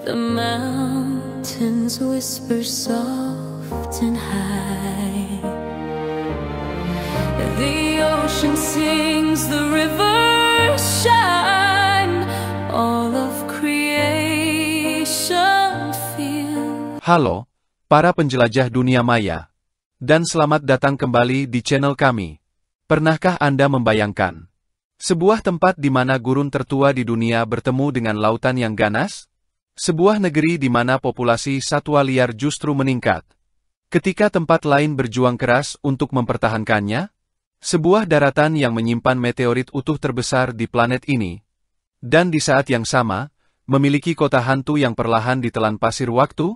The mountains whisper soft and high. The ocean sings, the rivers shine. All of creation feels. Halo, para penjelajah dunia maya. Dan selamat datang kembali di channel kami. Pernahkah Anda membayangkan sebuah tempat di mana gurun tertua di dunia bertemu dengan lautan yang ganas? Sebuah negeri di mana populasi satwa liar justru meningkat, ketika tempat lain berjuang keras untuk mempertahankannya? Sebuah daratan yang menyimpan meteorit utuh terbesar di planet ini, dan di saat yang sama, memiliki kota hantu yang perlahan ditelan pasir waktu?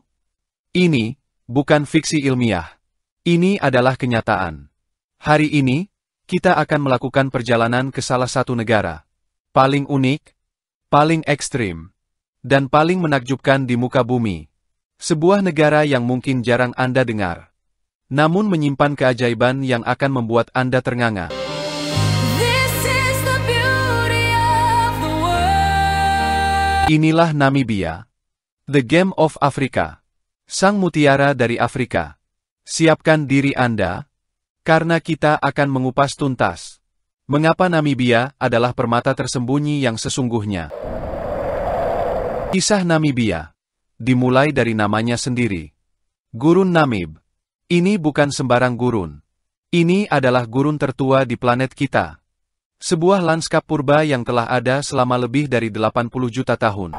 Ini bukan fiksi ilmiah. Ini adalah kenyataan. Hari ini, kita akan melakukan perjalanan ke salah satu negara paling unik, paling ekstrim, dan paling menakjubkan di muka bumi. Sebuah negara yang mungkin jarang Anda dengar, namun menyimpan keajaiban yang akan membuat Anda ternganga. Inilah Namibia, the Gem of Africa, sang mutiara dari Afrika. Siapkan diri Anda, karena kita akan mengupas tuntas mengapa Namibia adalah permata tersembunyi yang sesungguhnya. Kisah Namibia dimulai dari namanya sendiri, Gurun Namib. Ini bukan sembarang gurun. Ini adalah gurun tertua di planet kita. Sebuah lanskap purba yang telah ada selama lebih dari 80 juta tahun.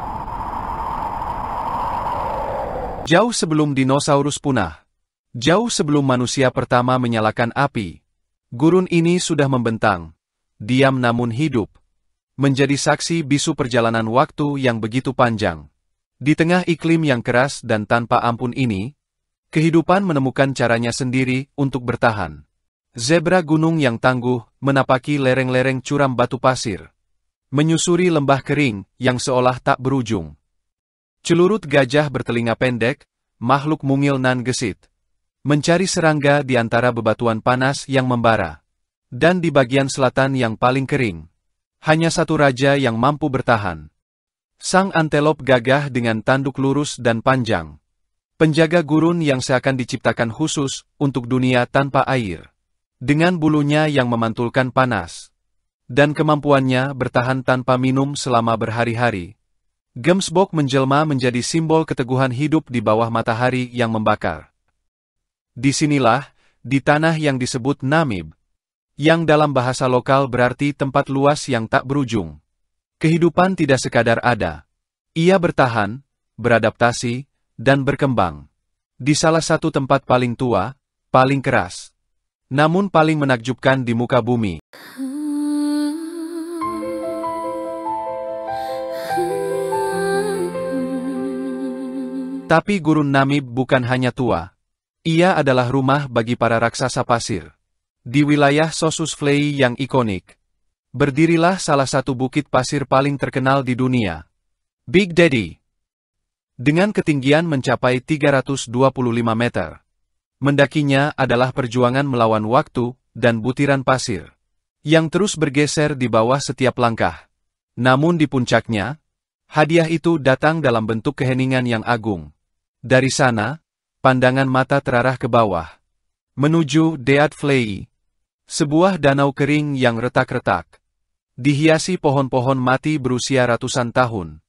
Jauh sebelum dinosaurus punah, jauh sebelum manusia pertama menyalakan api, gurun ini sudah membentang, diam namun hidup, menjadi saksi bisu perjalanan waktu yang begitu panjang. Di tengah iklim yang keras dan tanpa ampun ini, kehidupan menemukan caranya sendiri untuk bertahan. Zebra gunung yang tangguh menapaki lereng-lereng curam batu pasir, menyusuri lembah kering yang seolah tak berujung. Celurut gajah bertelinga pendek, makhluk mungil nan gesit, mencari serangga di antara bebatuan panas yang membara. Dan di bagian selatan yang paling kering, hanya satu raja yang mampu bertahan. Sang antelop gagah dengan tanduk lurus dan panjang. Penjaga gurun yang seakan diciptakan khusus untuk dunia tanpa air. Dengan bulunya yang memantulkan panas. Dan kemampuannya bertahan tanpa minum selama berhari-hari. Gemsbok menjelma menjadi simbol keteguhan hidup di bawah matahari yang membakar. Disinilah, di tanah yang disebut Namib, yang dalam bahasa lokal berarti tempat luas yang tak berujung. Kehidupan tidak sekadar ada. Ia bertahan, beradaptasi, dan berkembang. Di salah satu tempat paling tua, paling keras, namun paling menakjubkan di muka bumi. Tapi gurun Namib bukan hanya tua. Ia adalah rumah bagi para raksasa pasir. Di wilayah Sossusvlei yang ikonik, berdirilah salah satu bukit pasir paling terkenal di dunia, Big Daddy. Dengan ketinggian mencapai 325 meter. Mendakinya adalah perjuangan melawan waktu dan butiran pasir, yang terus bergeser di bawah setiap langkah. Namun di puncaknya, hadiah itu datang dalam bentuk keheningan yang agung. Dari sana, pandangan mata terarah ke bawah, menuju Deat Vlei. Sebuah danau kering yang retak-retak, dihiasi pohon-pohon mati berusia ratusan tahun,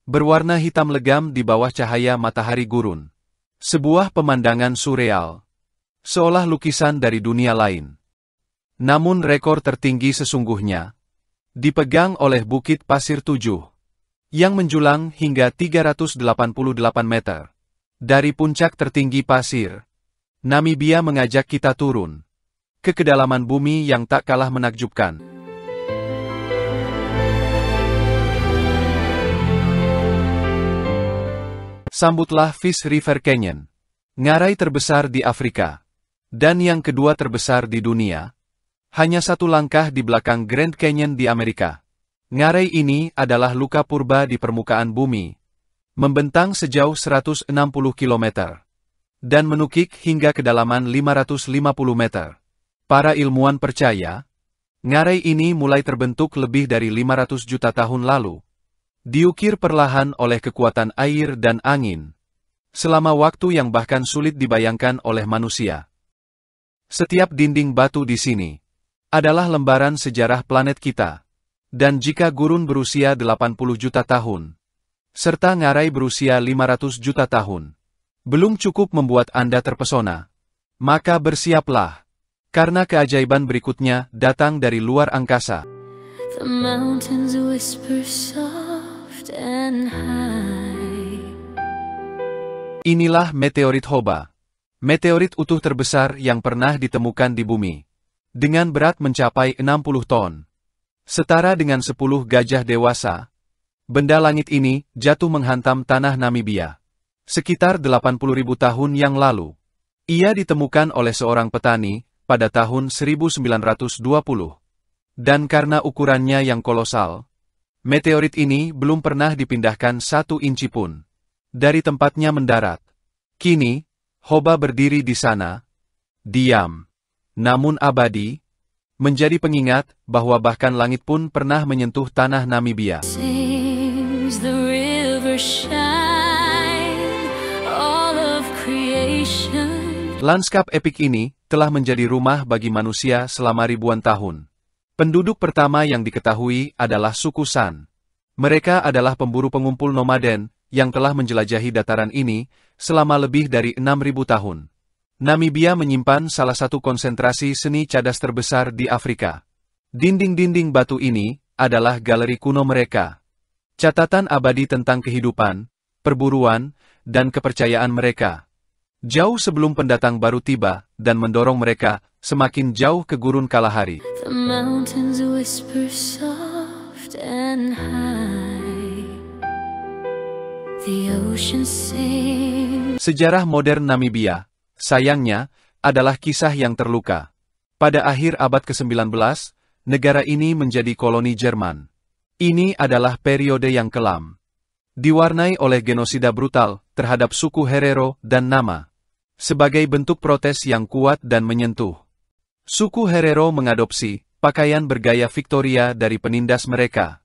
berwarna hitam legam di bawah cahaya matahari gurun. Sebuah pemandangan surreal, seolah lukisan dari dunia lain. Namun rekor tertinggi sesungguhnya dipegang oleh Bukit Pasir 7, yang menjulang hingga 388 meter. Dari puncak tertinggi pasir, Namibia mengajak kita turun ke kedalaman bumi yang tak kalah menakjubkan. Sambutlah Fish River Canyon, ngarai terbesar di Afrika, dan yang kedua terbesar di dunia. Hanya satu langkah di belakang Grand Canyon di Amerika. Ngarai ini adalah luka purba di permukaan bumi, membentang sejauh 160 km, dan menukik hingga kedalaman 550 meter. Para ilmuwan percaya, ngarai ini mulai terbentuk lebih dari 500 juta tahun lalu, diukir perlahan oleh kekuatan air dan angin, selama waktu yang bahkan sulit dibayangkan oleh manusia. Setiap dinding batu di sini adalah lembaran sejarah planet kita. Dan jika gurun berusia 80 juta tahun, serta ngarai berusia 500 juta tahun, belum cukup membuat Anda terpesona, maka bersiaplah, karena keajaiban berikutnya datang dari luar angkasa. The mountains whisper soft and high. Inilah meteorit Hoba. Meteorit utuh terbesar yang pernah ditemukan di bumi. Dengan berat mencapai 60 ton. Setara dengan 10 gajah dewasa. Benda langit ini jatuh menghantam tanah Namibia. Sekitar 80.000 tahun yang lalu. Ia ditemukan oleh seorang petani pada tahun 1920. Dan karena ukurannya yang kolosal, meteorit ini belum pernah dipindahkan 1 inci pun dari tempatnya mendarat. Kini, Hoba berdiri di sana, diam, namun abadi, menjadi pengingat bahwa bahkan langit pun pernah menyentuh tanah Namibia. Sings the river shine, all of creation. Lanskap epik ini telah menjadi rumah bagi manusia selama ribuan tahun. Penduduk pertama yang diketahui adalah suku San. Mereka adalah pemburu pengumpul nomaden yang telah menjelajahi dataran ini selama lebih dari 6.000 tahun. Namibia menyimpan salah satu konsentrasi seni cadas terbesar di Afrika. Dinding-dinding batu ini adalah galeri kuno mereka. Catatan abadi tentang kehidupan, perburuan, dan kepercayaan mereka. Jauh sebelum pendatang baru tiba dan mendorong mereka semakin jauh ke gurun Kalahari. The mountains whisper soft and high. The ocean sings. Sejarah modern Namibia, sayangnya, adalah kisah yang terluka. Pada akhir abad ke-19, negara ini menjadi koloni Jerman. Ini adalah periode yang kelam. Diwarnai oleh genosida brutal terhadap suku Herero dan Nama. Sebagai bentuk protes yang kuat dan menyentuh. Suku Herero mengadopsi pakaian bergaya Victoria dari penindas mereka.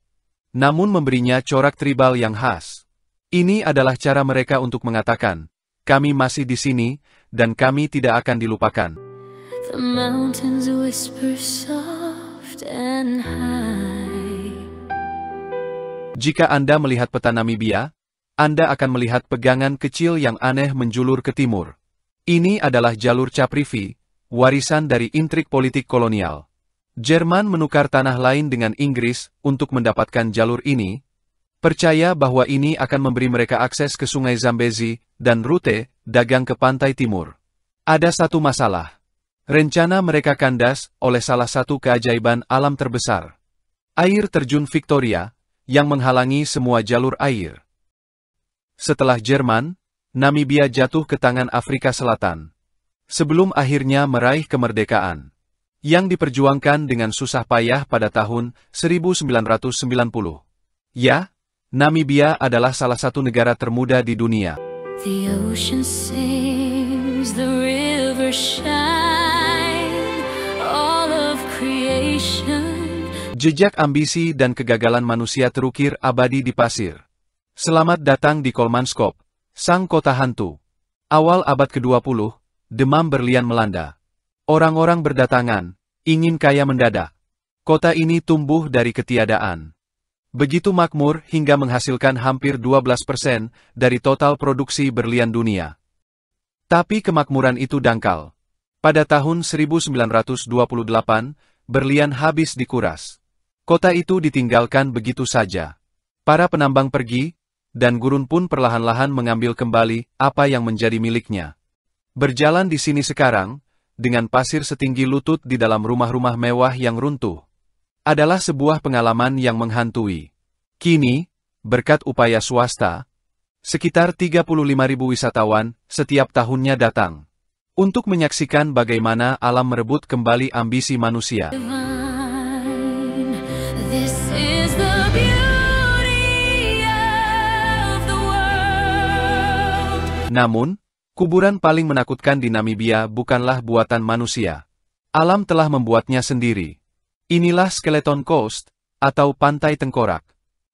Namun memberinya corak tribal yang khas. Ini adalah cara mereka untuk mengatakan, kami masih di sini, dan kami tidak akan dilupakan. The mountains whisper soft and high. Jika Anda melihat peta Namibia, Anda akan melihat pegangan kecil yang aneh menjulur ke timur. Ini adalah jalur Caprivi, warisan dari intrik politik kolonial. Jerman menukar tanah lain dengan Inggris untuk mendapatkan jalur ini, percaya bahwa ini akan memberi mereka akses ke sungai Zambezi dan rute dagang ke pantai timur. Ada satu masalah. Rencana mereka kandas oleh salah satu keajaiban alam terbesar. Air terjun Victoria, yang menghalangi semua jalur air. Setelah Jerman, Namibia jatuh ke tangan Afrika Selatan. Sebelum akhirnya meraih kemerdekaan. Yang diperjuangkan dengan susah payah pada tahun 1990. Ya, Namibia adalah salah satu negara termuda di dunia. The ocean sings, the river shine, all of creation. Jejak ambisi dan kegagalan manusia terukir abadi di pasir. Selamat datang di Kolmanskop, sang kota hantu. Awal abad ke-20, demam berlian melanda. Orang-orang berdatangan, ingin kaya mendadak. Kota ini tumbuh dari ketiadaan. Begitu makmur hingga menghasilkan hampir 12% dari total produksi berlian dunia. Tapi kemakmuran itu dangkal. Pada tahun 1928, berlian habis dikuras. Kota itu ditinggalkan begitu saja. Para penambang pergi, dan gurun pun perlahan-lahan mengambil kembali apa yang menjadi miliknya. Berjalan di sini sekarang, dengan pasir setinggi lutut di dalam rumah-rumah mewah yang runtuh, adalah sebuah pengalaman yang menghantui. Kini, berkat upaya swasta, sekitar 35.000 wisatawan setiap tahunnya datang untuk menyaksikan bagaimana alam merebut kembali ambisi manusia. Divine, this is the beauty of the world. Namun, kuburan paling menakutkan di Namibia bukanlah buatan manusia. Alam telah membuatnya sendiri. Inilah Skeleton Coast, atau Pantai Tengkorak.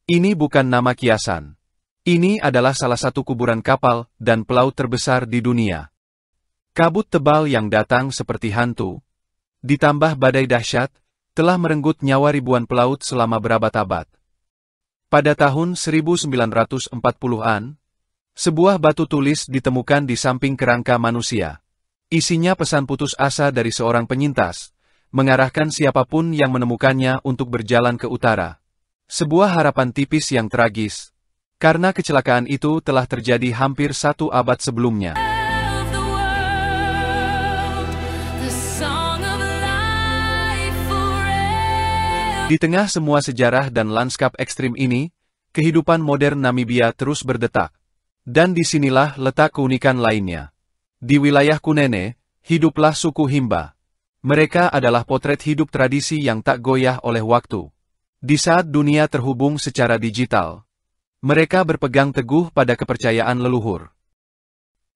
Ini bukan nama kiasan. Ini adalah salah satu kuburan kapal dan pelaut terbesar di dunia. Kabut tebal yang datang seperti hantu, ditambah badai dahsyat, telah merenggut nyawa ribuan pelaut selama berabad-abad. Pada tahun 1940-an, sebuah batu tulis ditemukan di samping kerangka manusia. Isinya pesan putus asa dari seorang penyintas, mengarahkan siapapun yang menemukannya untuk berjalan ke utara. Sebuah harapan tipis yang tragis, karena kecelakaan itu telah terjadi hampir 1 abad sebelumnya. Di tengah semua sejarah dan lanskap ekstrim ini, kehidupan modern Namibia terus berdetak. Dan disinilah letak keunikan lainnya. Di wilayah Kunene, hiduplah suku Himba. Mereka adalah potret hidup tradisi yang tak goyah oleh waktu. Di saat dunia terhubung secara digital, mereka berpegang teguh pada kepercayaan leluhur.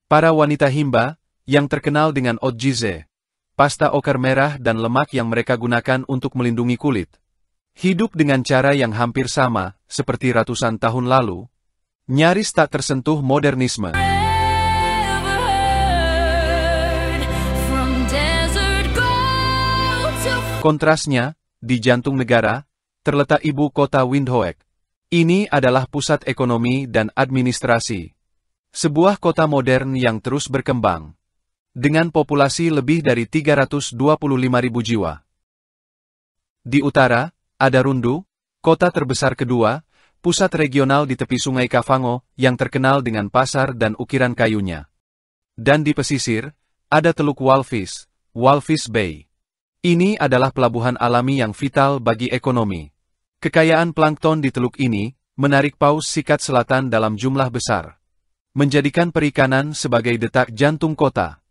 Para wanita Himba, yang terkenal dengan Otjize, pasta okar merah dan lemak yang mereka gunakan untuk melindungi kulit, hidup dengan cara yang hampir sama, seperti ratusan tahun lalu, nyaris tak tersentuh modernisme. Kontrasnya, di jantung negara, terletak ibu kota Windhoek. Ini adalah pusat ekonomi dan administrasi. Sebuah kota modern yang terus berkembang. Dengan populasi lebih dari 325.000 jiwa. Di utara, ada Rundu, kota terbesar kedua, pusat regional di tepi sungai Kavango yang terkenal dengan pasar dan ukiran kayunya. Dan di pesisir, ada Teluk Walvis, Walvis Bay. Ini adalah pelabuhan alami yang vital bagi ekonomi. Kekayaan plankton di teluk ini menarik paus sikat selatan dalam jumlah besar, menjadikan perikanan sebagai detak jantung kota.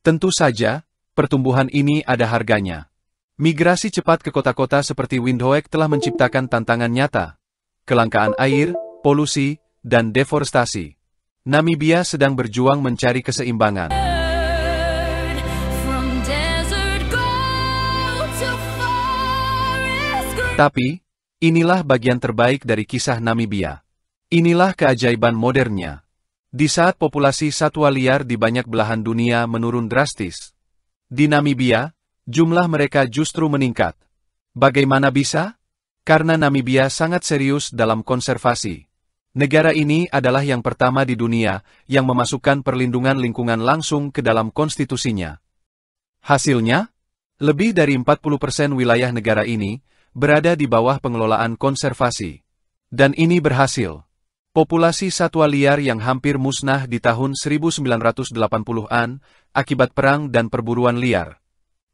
Tentu saja, pertumbuhan ini ada harganya. Migrasi cepat ke kota-kota seperti Windhoek telah menciptakan tantangan nyata. Kelangkaan air, polusi, dan deforestasi. Namibia sedang berjuang mencari keseimbangan. Tapi, inilah bagian terbaik dari kisah Namibia. Inilah keajaiban modernnya. Di saat populasi satwa liar di banyak belahan dunia menurun drastis, di Namibia, jumlah mereka justru meningkat. Bagaimana bisa? Karena Namibia sangat serius dalam konservasi. Negara ini adalah yang pertama di dunia yang memasukkan perlindungan lingkungan langsung ke dalam konstitusinya. Hasilnya, lebih dari 40% wilayah negara ini berada di bawah pengelolaan konservasi. Dan ini berhasil. Populasi satwa liar yang hampir musnah di tahun 1980-an akibat perang dan perburuan liar,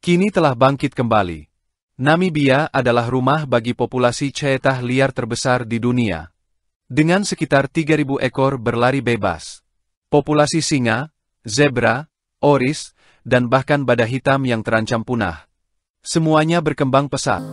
kini telah bangkit kembali. Namibia adalah rumah bagi populasi cheetah liar terbesar di dunia, dengan sekitar 3.000 ekor berlari bebas. Populasi singa, zebra, oris, dan bahkan badak hitam yang terancam punah. Semuanya berkembang pesat.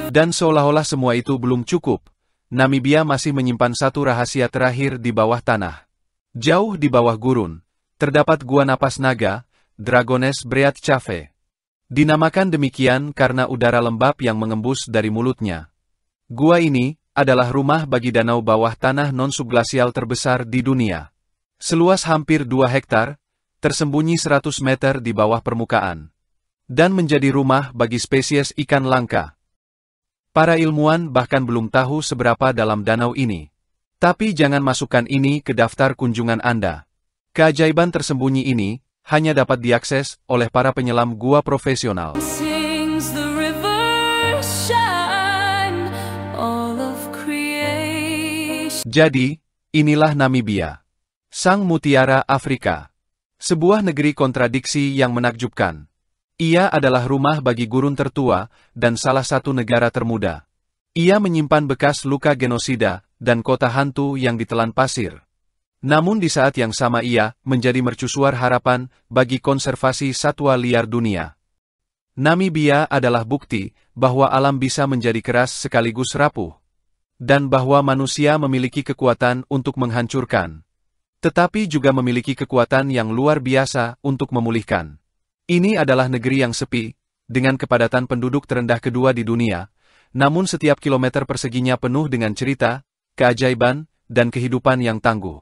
Dan seolah-olah semua itu belum cukup, Namibia masih menyimpan satu rahasia terakhir di bawah tanah. Jauh di bawah gurun, terdapat gua napas naga, Dragones Breat Cave. Dinamakan demikian karena udara lembab yang mengembus dari mulutnya. Gua ini adalah rumah bagi danau bawah tanah non-subglasial terbesar di dunia. Seluas hampir 2 hektar, tersembunyi 100 meter di bawah permukaan, dan menjadi rumah bagi spesies ikan langka. Para ilmuwan bahkan belum tahu seberapa dalam danau ini. Tapi jangan masukkan ini ke daftar kunjungan Anda. Keajaiban tersembunyi ini hanya dapat diakses oleh para penyelam gua profesional. Jadi, inilah Namibia. Sang Mutiara Afrika. Sebuah negeri kontradiksi yang menakjubkan. Ia adalah rumah bagi gurun tertua dan salah satu negara termuda. Ia menyimpan bekas luka genosida dan kota hantu yang ditelan pasir. Namun di saat yang sama ia menjadi mercusuar harapan bagi konservasi satwa liar dunia. Namibia adalah bukti bahwa alam bisa menjadi keras sekaligus rapuh. Dan bahwa manusia memiliki kekuatan untuk menghancurkan. Tetapi juga memiliki kekuatan yang luar biasa untuk memulihkan. Ini adalah negeri yang sepi, dengan kepadatan penduduk terendah kedua di dunia, namun setiap kilometer perseginya penuh dengan cerita, keajaiban, dan kehidupan yang tangguh.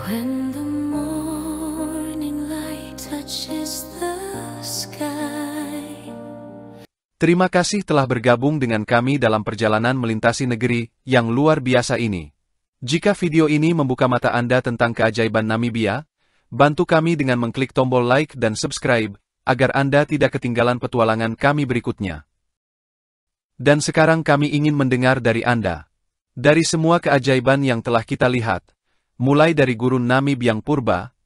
When the morning light touches the sky. Terima kasih telah bergabung dengan kami dalam perjalanan melintasi negeri yang luar biasa ini. Jika video ini membuka mata Anda tentang keajaiban Namibia, bantu kami dengan mengklik tombol like dan subscribe, agar Anda tidak ketinggalan petualangan kami berikutnya. Dan sekarang kami ingin mendengar dari Anda. Dari semua keajaiban yang telah kita lihat, mulai dari gurun Namib yang purba,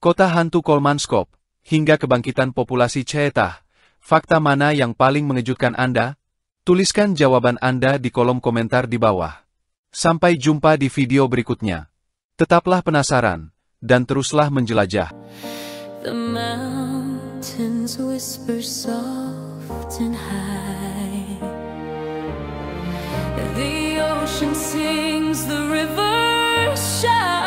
kota hantu Kolmanskop, hingga kebangkitan populasi Ceetah, fakta mana yang paling mengejutkan Anda? Tuliskan jawaban Anda di kolom komentar di bawah. Sampai jumpa di video berikutnya. Tetaplah penasaran, dan teruslah menjelajah. The mountains whisper soft and high. The ocean sings, the river shines.